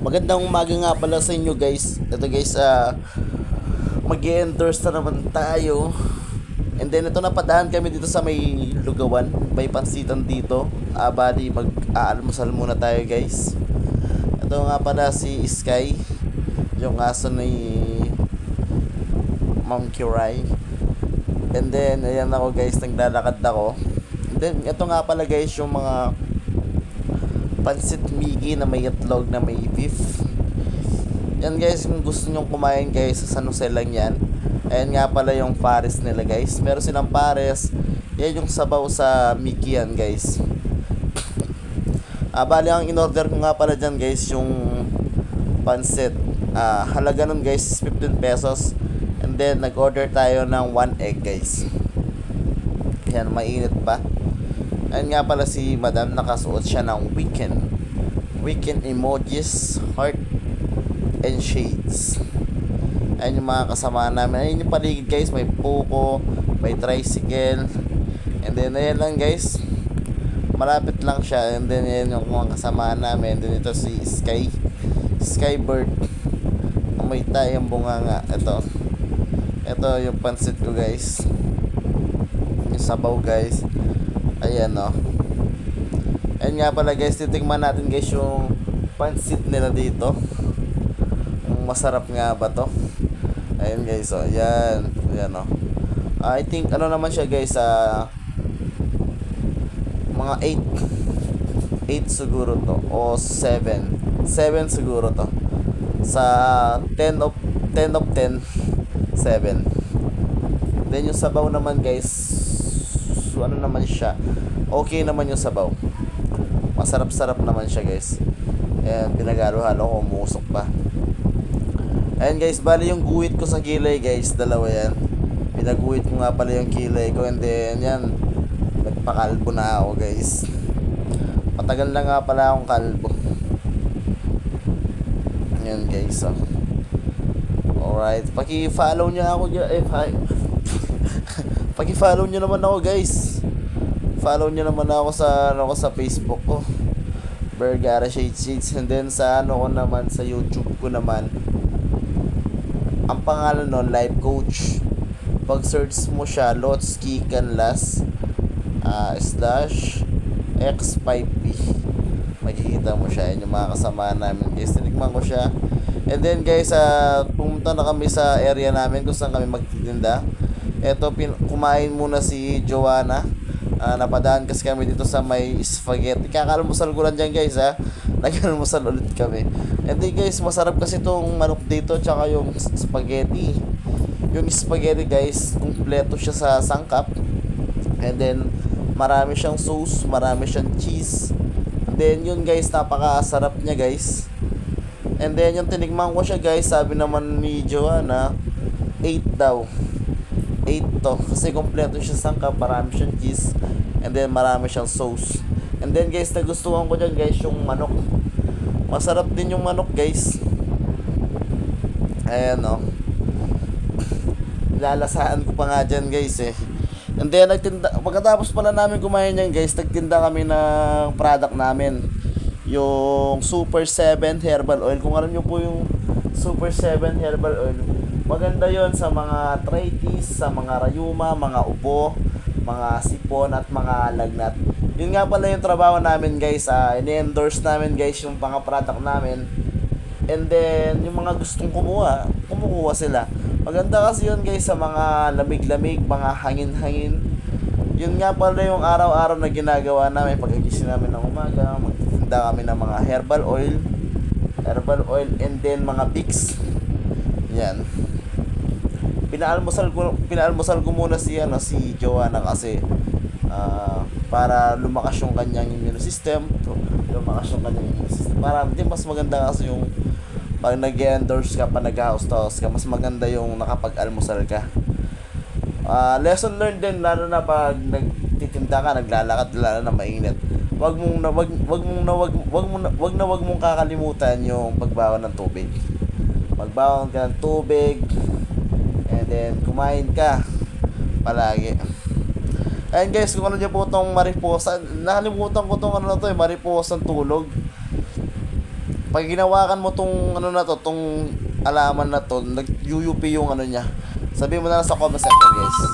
Magandang umaga nga pala sa inyo guys. Ito guys, mag-endorse na naman tayo. And then ito napadaan kami dito sa may Lugawan. May pansitan dito. Bali mag-aalmusal muna tayo guys. Ito nga pala si Sky. Yung aso ni Ma'am Kiray. And then ayan ako guys, naglalakad ako. And then ito nga pala guys yung mga pansit Miggy na may itlog na may beef. Yan guys, kung gusto nyong kumain guys, sa San Jose lang yan. Ayan nga pala yung pares nila guys. Meron silang pares. Yan yung sabaw sa Miggy yan guys. Bali ang in-order ko nga pala dyan guys, yung pansit. Halaga nun guys, 15 pesos. And then nag-order tayo ng 1 egg guys. Yan, mainit pa. Ayun nga pala si Madam, nakasuot siya ng weekend emojis, heart, and shades. Ayun yung mga kasama namin. Ayun yung paligid guys, may puko, may tricycle. And then ayan lang guys, malapit lang siya. And then ayan yung mga kasama namin. And then ito si Skybird. May tayong bunganga. Ito yung pansit ko guys, yung sabaw guys. Ayan o. Ayan nga pala guys, titikman natin guys yung pansit nila dito. Masarap nga ba to? Ayan guys o. Ayan. Ayan o. I think ano naman siya guys, mga 8 siguro to, o 7 siguro to. Sa 10 of 10, 7. Then yung sabaw naman guys, ano naman siya, okay naman yung sabaw, masarap-sarap naman siya guys. Ayan, pinagalo-halo ko, umusok pa. Ayan guys, bali yung guhit ko sa kilay guys, dalawa yan. Pinaguhit ko nga pala yung kilay ko. And then yan, nagpakalbo na ako guys. Matagal na nga pala akong kalbo. Ayan guys, oh. Alright, paki-follow niya ako dyan. Paki-follow niyo naman ako guys. Follow niyo naman ako sa Facebook ko, Vergara Shades. And then sa ko naman, sa YouTube ko naman, ang pangalan nun, Life Coach. Pag search mo siya, Lotsky Canlas /X5P, makikita mo siya. Yan yung mga kasama namin guys. Tinikman ko siya. And then guys, pumunta na kami sa area namin kung saan kami magtitinda. Eto, kumain muna si Joanna. Napadaan kasi kami dito sa may spaghetti. Kakalmusal ko lang dyan guys ha. Nagkalmusal ulit kami. And then guys, masarap kasi itong manok dito, tsaka yung spaghetti. Yung spaghetti guys, kumpleto siya sa sangkap. And then marami siyang sauce, marami siyang cheese. And then yun guys, napakasarap niya guys. And then yung tinikman ko siya guys, sabi naman ni Joanna, 8 daw. 8 to, kasi kompleto siya sangkap, marami siyang cheese, and then marami siyang sauce. And then guys, nagustuhan ko dyan guys yung manok. Masarap din yung manok guys. Ayan o. Lalasahan ko pa nga dyan guys eh. And then pagkatapos pala namin kumain dyan guys, nagtinda kami ng product namin, yung Super 7 Herbal Oil. Kung alam nyo po yung Super 7 Herbal Oil, maganda yon sa mga arthritis, sa mga rayuma, mga ubo, mga sipon at mga lagnat. Yun nga pala yung trabaho namin guys. Ini-endorse namin guys yung mga product namin. And then yung mga gustong kumukuha sila. Maganda kasi yun guys sa mga lamig-lamig, mga hangin-hangin. Yun nga pala yung araw-araw na ginagawa namin. Pagkagising namin ng umaga, magtinda kami ng mga herbal oil, and then mga Vicks. Yan. Pinaalmusal ko muna si Joanna kasi para lumakas yung kanyang immune system. Para hindi, mas maganda kasi yung pag nag-endorse ka, pa nag-house to house ka, mas maganda yung nakapag-almusal ka. Lesson learned din, lalo na pag nagtitinda ka, naglalakad, lalo na mainit. Wag mong kakalimutan yung pagbawan ng tubig. Magbawan ka ng tubig, and then kumain ka palagi. Ayun guys, kung ano nyo po itong mariposa, nakalimutan ko itong mariposang tulog. Pag ginawakan mo tong ano na to, tong alaman na to, nag-UUP yung ano niya. Sabihin mo na lang sa comment section, guys.